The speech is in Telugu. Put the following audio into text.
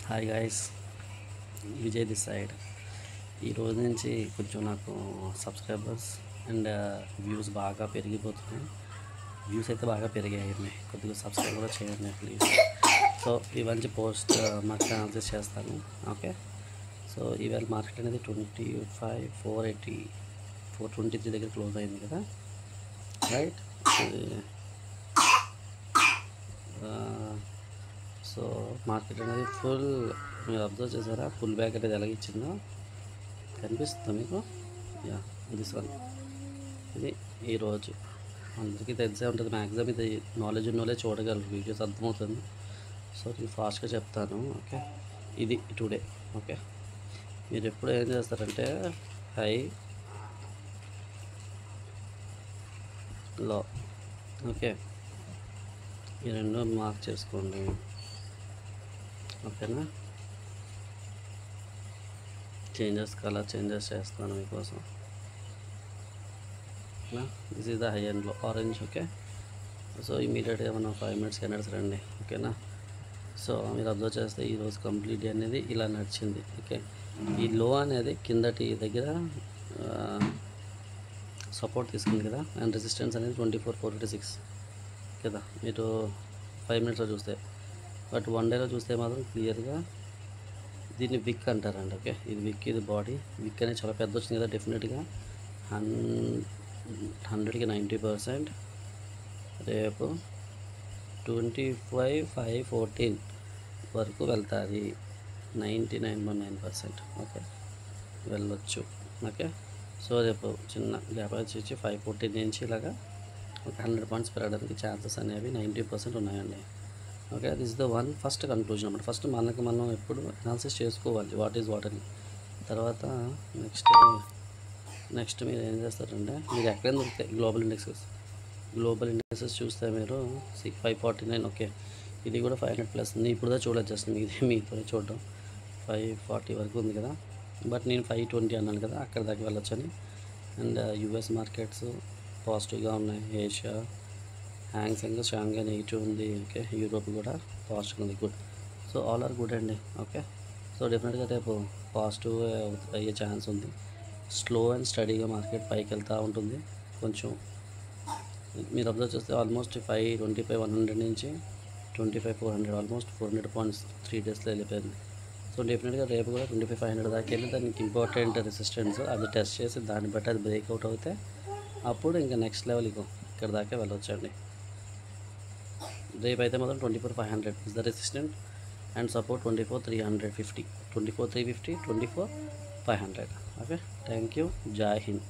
Hi guys, Vijay this side. ఈ రోజు నుంచి కొంచెం నాకు సబ్స్క్రైబర్స్ అండ్ వ్యూస్ బాగా పెరిగిపోతున్నాయి. వ్యూస్ అయితే బాగా పెరిగాయి. కొద్దిగా సబ్స్క్రైబ్ కూడా చేయండి ప్లీజ్. సో ఇవన్నీ పోస్ట్ మా ఛానల్స్ చేస్తాను. ఓకే, సో ఈవేళ మార్కెట్ అనేది 25,480 423 దగ్గర క్లోజ్ అయింది కదా, రైట్. సో మార్కెట్ అనేది ఫుల్, మీరు అబ్జర్వ్ చేశారా? ఫుల్ బ్యాక్ అనేది ఎలాగ ఇచ్చిందో కనిపిస్తుందా మీకు? Yeah, this one. ఇది ఈరోజు అందరికీ తెలిసే ఉంటుంది మ్యాక్సిమం. ఇది నాలెడ్జ్ ఉన్న వాళ్ళే చూడగలరు, వీడియోస్ అర్థమవుతుంది. సో నేను ఫాస్ట్గా చెప్తాను. ఓకే, ఇది టుడే. ఓకే, మీరు ఎప్పుడు ఏం చేస్తారంటే హై లో, ఓకే, ఈ రెండు మార్క్ చేసుకోండి. ఓకేనా, కలర్ చేంజెస్ చేస్తాను మీకోసం. దిస్ ఈజ్ ద హై అండ్లో ఆరెంజ్. ఓకే, సో ఇమీడియట్గా మనం 5 minutes క్యాండిల్స్ రండి. ఓకేనా, సో మీరు అబ్జర్వ్ చేస్తే ఈరోజు కంప్లీట్ అనేది ఇలా నడిచింది. ఓకే, ఈ లో అనేది కిందటి దగ్గర సపోర్ట్ తీసుకుంది కదా, అండ్ రెసిస్టెన్స్ అనేది 24,456 కదా. మీరు 5 minutesలో చూస్తే, బట్ వన్ డేలో చూస్తే మాత్రం క్లియర్గా దీన్ని విక్ అంటారండి. ఓకే, ఇది విక్, ఇది బాడీ. విక్ అనేది చాలా పెద్ద వచ్చింది కదా, డెఫినెట్గా 100కి 90%. రేపు 25,514 వరకు వెళ్తుంది, 99.9%. ఓకే, వెళ్ళొచ్చు. ఓకే, సో రేపు చిన్న గ్యాప్ వచ్చి 514 నుంచి ఇలాగా ఒక 100 points పెరగడానికి ఛాన్సెస్ అనేవి 90% ఉన్నాయండి. Okay, this is the one first conclusion అన్నమాట. ఫస్ట్ మనకు మనం ఎప్పుడు అనాలిసిస్ చేసుకోవాలి వాట్ ఈజ్ వాట్ అని. తర్వాత నెక్స్ట్ మీరు ఏం చేస్తారంటే, మీరు ఎక్కడైనా దొరుకుతాయి గ్లోబల్ ఇండెక్సెస్ చూస్తే మీరు 549. ఓకే, ఇది కూడా 500+ ఉంది. ఇప్పుడు చూడలేదు, జస్ట్ మీతో చూడడం 540 వరకు ఉంది కదా, బట్ నేను 520 అన్నాను కదా, అక్కడ దాకా వెళ్ళొచ్చని. అండ్ యుఎస్ మార్కెట్స్ పాజిటివ్గా ఉన్నాయి. ఏషియా హ్యాంగ్సెంగ్ స్ట్రాంగ్గా నెగిటివ్ ఉంది. ఓకే, యూరోప్ కూడా పాజిటివ్ ఉంది. Good. So all are good అండి. ఓకే, సో డెఫినెట్గా రేపు పాజిటివ్ అయ్యే ఛాన్స్ ఉంది. స్లో అండ్ స్టడీగా మార్కెట్ పైకి వెళ్తూ ఉంటుంది. కొంచెం మీరు అబ్జర్వ్ చేస్తే ఆల్మోస్ట్ 525,100 నుంచి 25,400, ఆల్మోస్ట్ 400 points 3 daysలో వెళ్ళిపోయింది. సో డెఫినెట్గా రేపు కూడా 25,500 దాకా వెళ్ళి దానికి ఇంపార్టెంట్ రెసిస్టెన్స్ అది టెస్ట్ చేసి దాన్ని బట్టి అది బ్రేక్అవుట్ అవుతే అప్పుడు ఇంకా నెక్స్ట్ లెవెల్ ఇక్కడ దాకా వెళ్ళొచ్చండి. రేపు అయితే మాత్రం 24,500 is the resistant and support 24,350, 24,350, 24,500. Okay, thank you. జై హింద్.